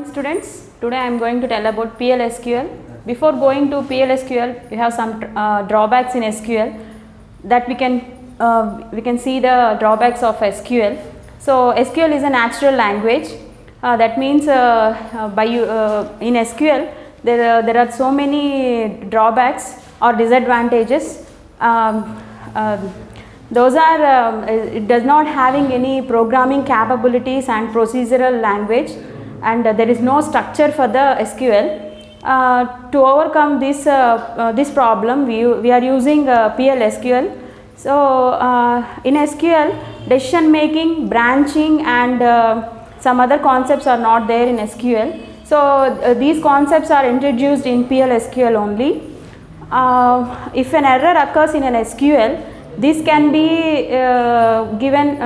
Students, today I am going to tell about PLSQL. Before going to PLSQL, we have some drawbacks in SQL that we can see the drawbacks of SQL. So SQL is a natural language. That means in SQL there are so many drawbacks or disadvantages. Those are it does not having any programming capabilities and procedural language, and there is no structure for the SQL. To overcome this problem, we are using PLSQL. So in SQL, decision making, branching and some other concepts are not there in SQL. So these concepts are introduced in PLSQL only. If an error occurs in an SQL, this can be given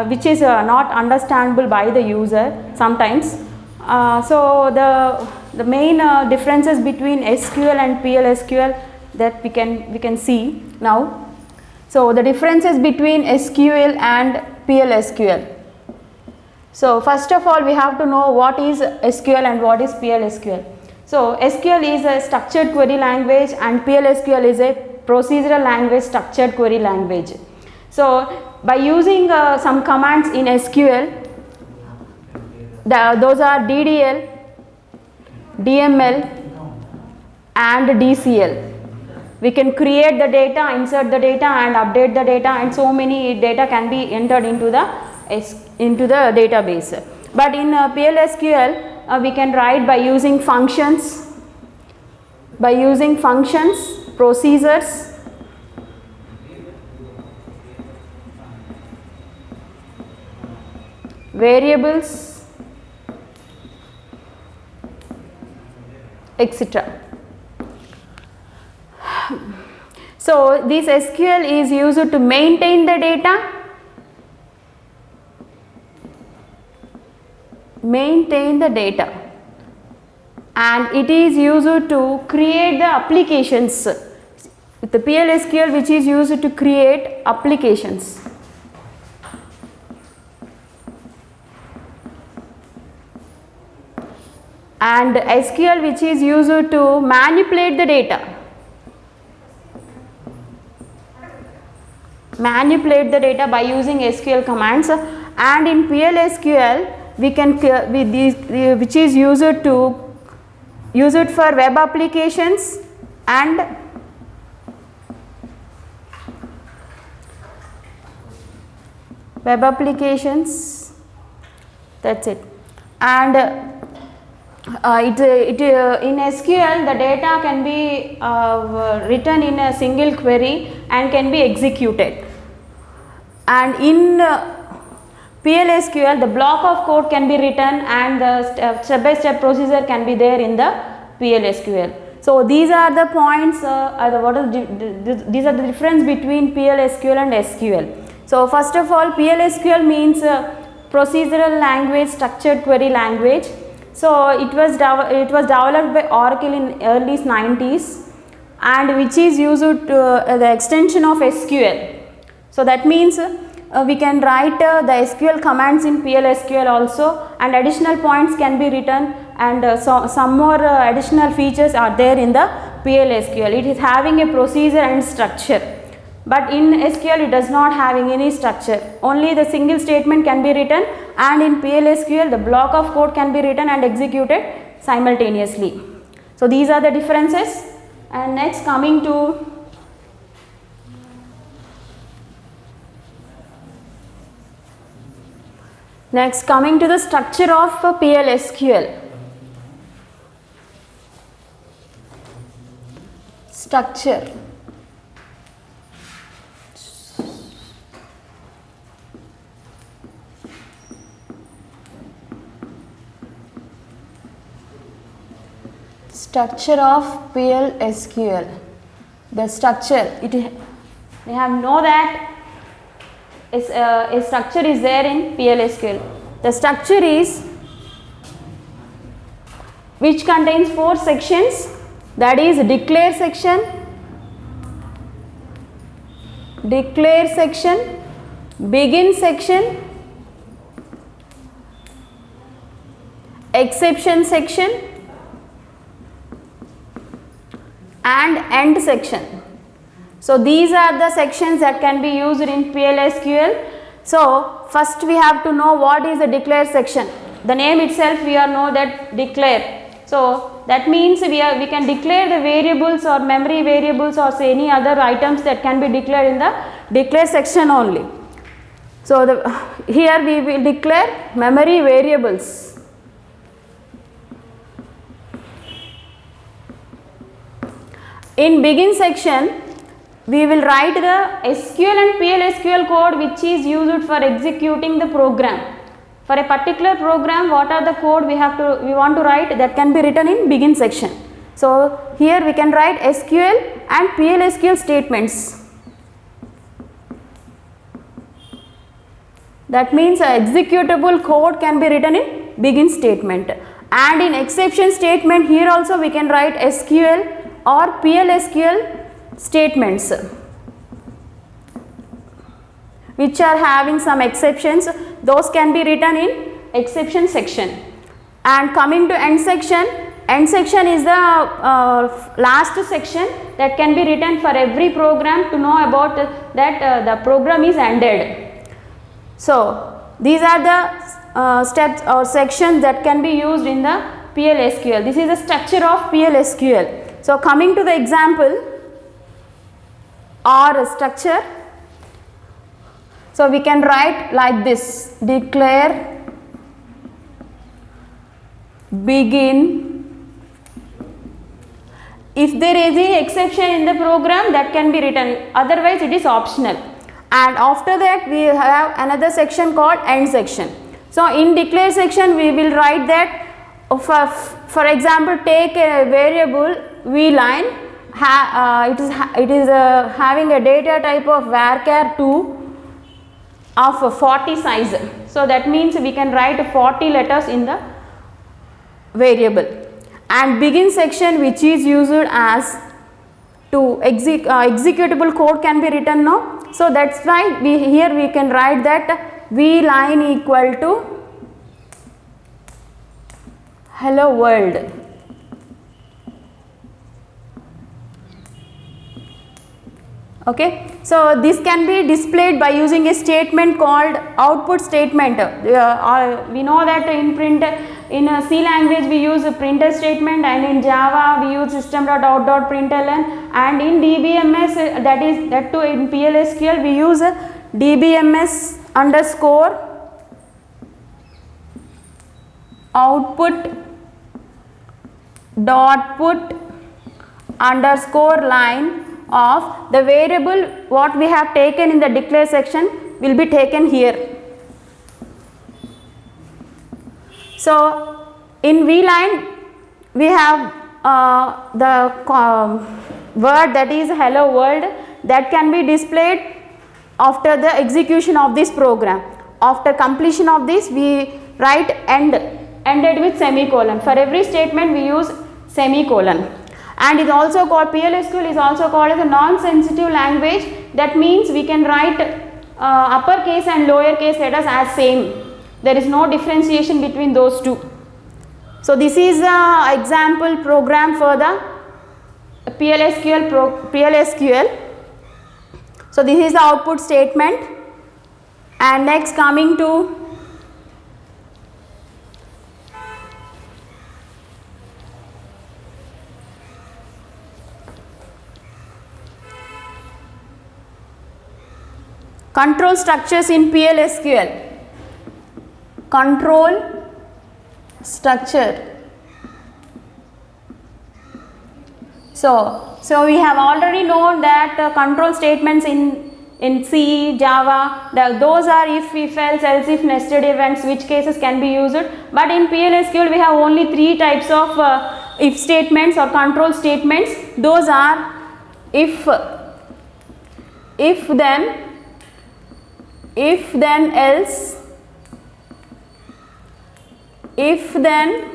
which is not understandable by the user sometimes. So the main differences between SQL and PLSQL that we can see now. So the differences between SQL and PLSQL. So first of all, we have to know what is SQL and what is PLSQL. So SQL is a structured query language and PLSQL is a procedural language structured query language. So by using some commands in SQL, those are DDL, DML and DCL. We can create the data, insert the data and update the data, and so many data can be entered into the database. But in PLSQL, we can write by using functions, procedures, variables, etc. So this SQL is used to maintain the data, and it is used to create the applications. With the PLSQL, which is used to create applications. And SQL, which is used to manipulate the data. By using SQL commands, and in PLSQL we can which is used for web applications and that's it. And in SQL the data can be written in a single query and can be executed, and in PLSQL the block of code can be written and the step-by-step procedure can be there in the PLSQL. So these are the points, these are the difference between PLSQL and SQL. So first of all, PLSQL means procedural language structured query language. So it was developed by Oracle in early 90s, and which is used to the extension of SQL. So that means we can write the SQL commands in PLSQL also, and additional points can be written, and some more additional features are there in the PLSQL. It is having a procedure and structure, but in SQL it does not having any structure. Only the single statement can be written, and in PLSQL the block of code can be written and executed simultaneously. So these are the differences. And next coming to the structure of PLSQL. Structure. Structure of PLSQL. The structure, we have know that a structure is there in PLSQL. The structure is which contains 4 sections, that is declare section, begin section, exception section and end section. So these are the sections that can be used in PLSQL. So first we have to know what is the declare section. The name itself we are know that declare. So that means we can declare the variables or memory variables or say any other items that can be declared in the declare section only. So here we will declare memory variables. In begin section we will write the SQL and PLSQL code which is used for executing the program. For a particular program, what are the code we want to write, that can be written in begin section. So here we can write SQL and PLSQL statements. That means executable code can be written in begin statement. And in exception statement, here also we can write SQL or PLSQL statements which are having some exceptions. Those can be written in exception section. And coming to end section is the last section that can be written for every program to know about that the program is ended. So these are the steps or sections that can be used in the PLSQL. This is the structure of PLSQL. So coming to the example or structure, so we can write like this: declare begin. If there is any exception in the program, that can be written, otherwise it is optional. And after that we have another section called end section. So in declare section we will write that for example, take a variable vline, it is having a data type of varchar2 of 40 size. So that means we can write 40 letters in the variable. And begin section, which is used as to executable code can be written now. So that's why here we can write that vline equal to hello world. Okay, so this can be displayed by using a statement called output statement. We know that in C language we use a printer statement, and in Java we use system.out.println, and in DBMS, that too in PLSQL we use DBMS underscore output dot put underscore line of the variable what we have taken in the declare section will be taken here. So in vline we have the word that is hello world that can be displayed after the execution of this program. After completion of this we write ended with semicolon. For every statement we use semicolon. And is also called, PLSQL is also called as a non-sensitive language. That means we can write uppercase and lowercase letters as same. There is no differentiation between those two. So this is an example program for the PLSQL. So this is the output statement. And next coming to control structures in PLSQL. Control structure. So we have already known that control statements in C, Java, those are if else if nested events, which cases can be used. But in PLSQL we have only 3 types of if statements or control statements. Those are if then else, if then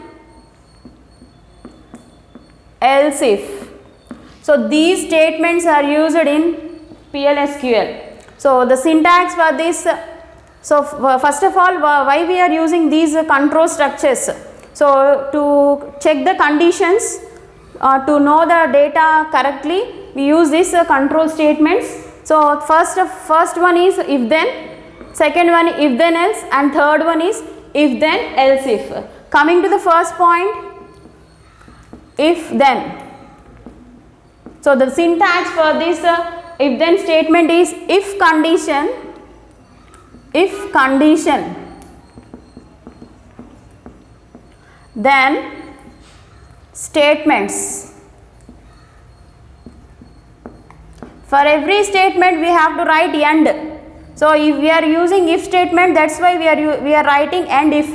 else if. So these statements are used in PLSQL. So the syntax for this, so first of all, why we are using these control structures. So to check the conditions, to know the data correctly, we use these control statements. So first one is if then, second one if then else, and third one is if then else if. Coming to the first point, if then. So the syntax for this if then statement is if condition, then statements. For every statement we have to write end. So if we are using if statement, that's why we are writing end if.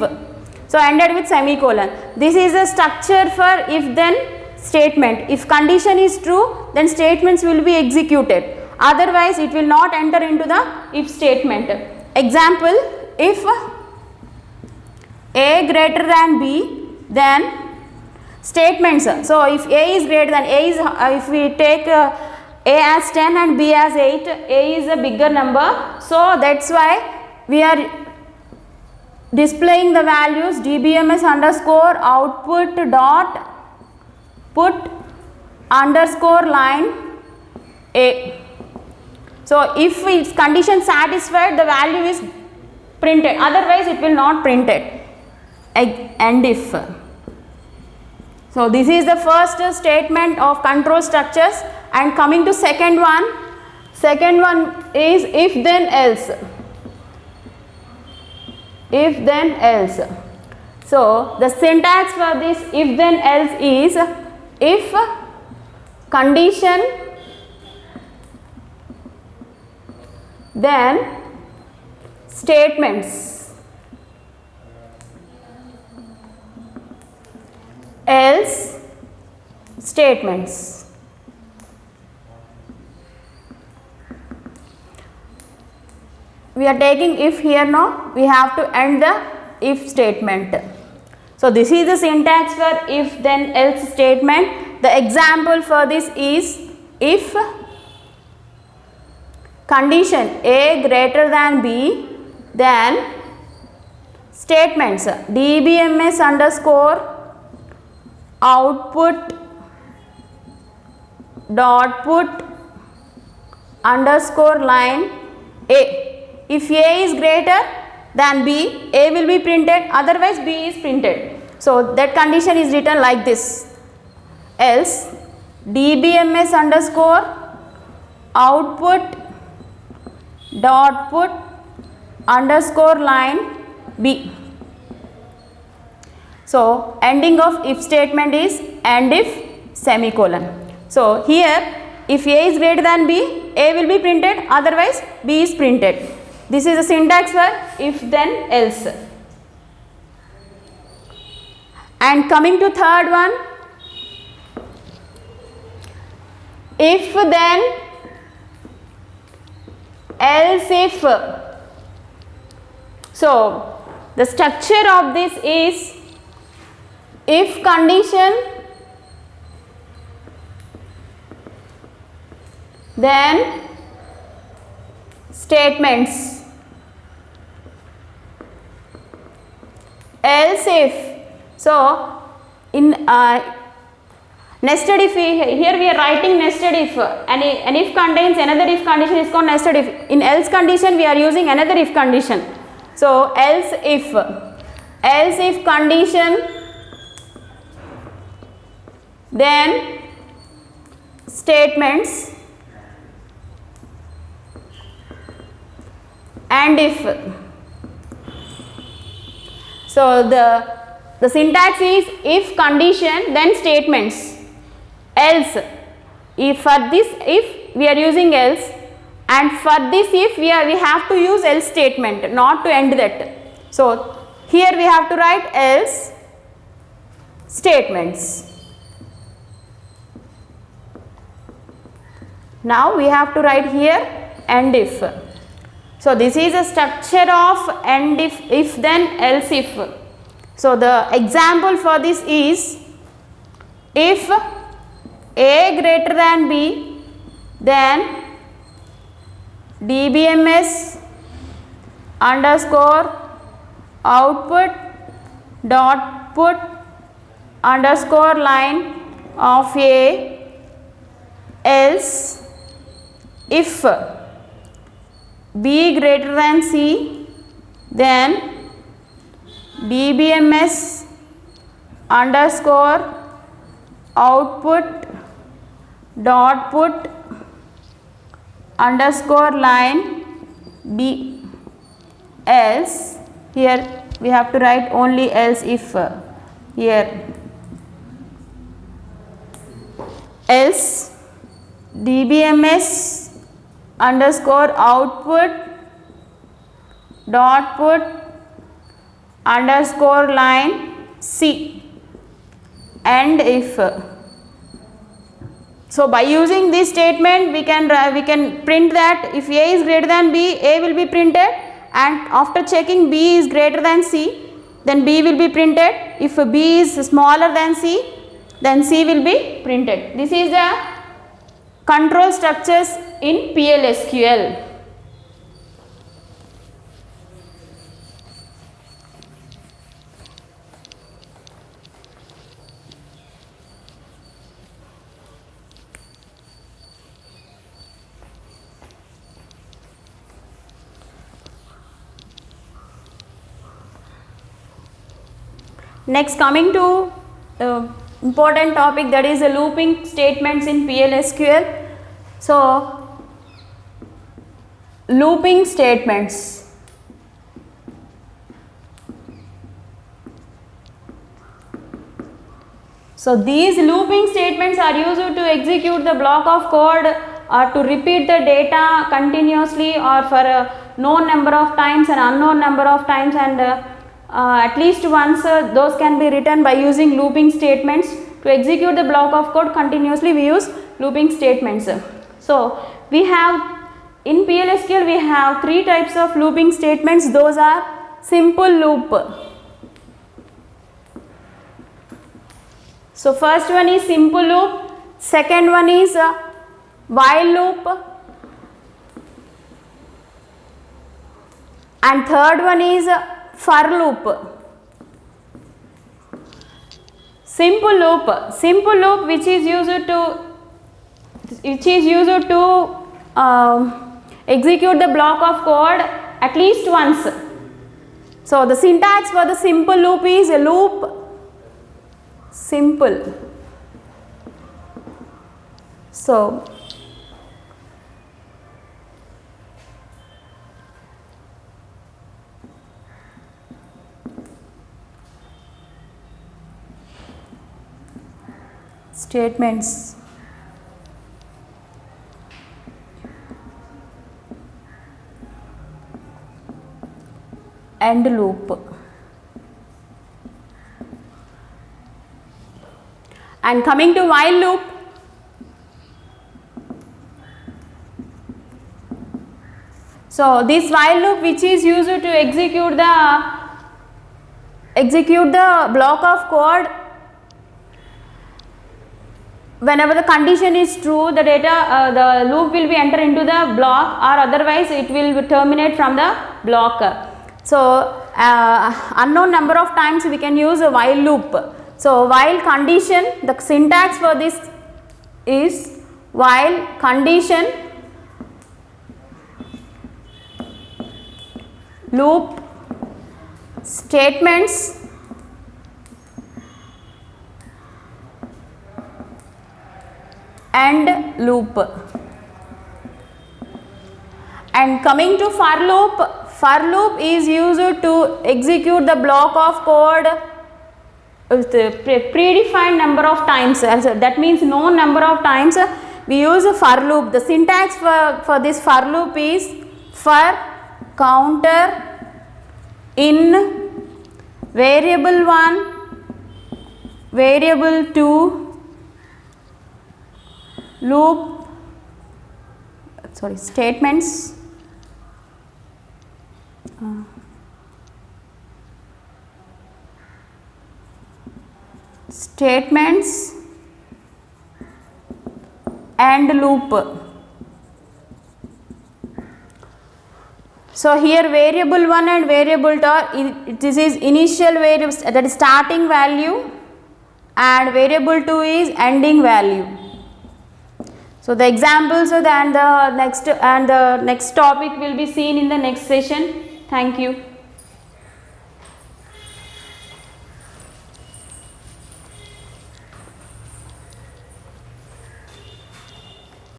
So ended with semicolon. This is the structure for if then statement. If condition is true, then statements will be executed. Otherwise it will not enter into the if statement. Example, if A greater than B, then statements. So if A is greater than A is, if we take A as 10 and B as 8, A is a bigger number. So that's why we are displaying the values dbms underscore output dot put underscore line A. So if its condition satisfied, the value is printed, otherwise it will not print it. And if. So this is the first statement of control structures. And coming to second one is if then else. If then else. So the syntax for this if then else is if condition, then statements, else statements. We are taking if here now, we have to end the if statement. So this is the syntax for if then else statement. The example for this is if condition A greater than B, then statements dbms underscore output dot put underscore line A. If A is greater than B, A will be printed, otherwise B is printed. So that condition is written like this. Else dbms underscore output dot put underscore line B. So ending of if statement is end if semicolon. So here if A is greater than B, A will be printed, otherwise B is printed. This is the syntax for if then else. And coming to third one, if then else if. So the structure of this is if condition, then statements, else if. So in nested if, here we are writing nested if. An if contains another if condition is called nested if. In else condition we are using another if condition. So else if condition, then statements, and if. So the syntax is if condition, then statements, else. If for this if we are using else, and for this if we have to use else statement, not to end that. So here we have to write else statements. Now we have to write here end if. So this is a structure of end if then else if. So the example for this is if A greater than B, then dbms underscore output dot put underscore line of A, else if B greater than C, then BBMS underscore output dot put underscore line B, else, here we have to write only else if, here else DBMS underscore output dot put underscore line C, and if. So by using this statement we can print that if A is greater than B, A will be printed, and after checking B is greater than C, then B will be printed. If B is smaller than C, then C will be printed. This is the control structures in PLSQL. Next, coming to important topic, that is the looping statements in PLSQL. So, looping statements. So, these looping statements are used to execute the block of code or to repeat the data continuously or for a known number of times and unknown number of times, and at least once. Those can be written by using looping statements. To execute the block of code continuously, we use looping statements. So, we have in PLSQL we have three types of looping statements. Those are simple loop. So, first one is simple loop, second one is while loop, and third one is for loop. Simple loop which is used to execute the block of code at least once. So, the syntax for the simple loop is loop simple. So, statements. And loop. And coming to while loop, so this while loop which is used to execute the block of code. Whenever the condition is true, the data, the loop will be entered into the block, or otherwise it will terminate from the block. So, unknown number of times we can use a while loop. So, while condition, the syntax for this is while condition loop statements and loop. And coming to for loop is used to execute the block of code with the predefined number of times. That means known number of times we use a for loop. The syntax for this for loop is for counter in variable 1, variable 2, loop, statements, statements and loop. So, here variable 1 and variable 2, this is initial variables, that is starting value, and variable 2 is ending value. So the examples and the next topic will be seen in the next session. Thank you.